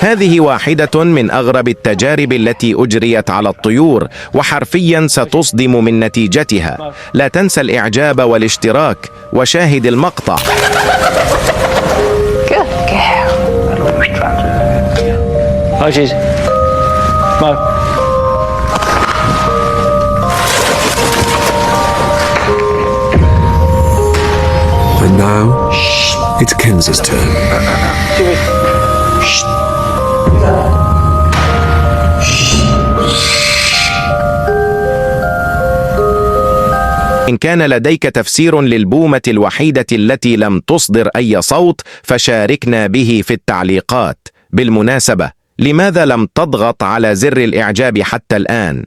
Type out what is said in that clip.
هذه واحدة من أغرب التجارب التي أجريت على الطيور، وحرفيا ستصدم من نتيجتها. لا تنسى الإعجاب والاشتراك وشاهد المقطع. And now, it's Kenza's turn. إن كان لديك تفسير للبومة الوحيدة التي لم تصدر أي صوت فشاركنا به في التعليقات. بالمناسبة، لماذا لم تضغط على زر الإعجاب حتى الآن؟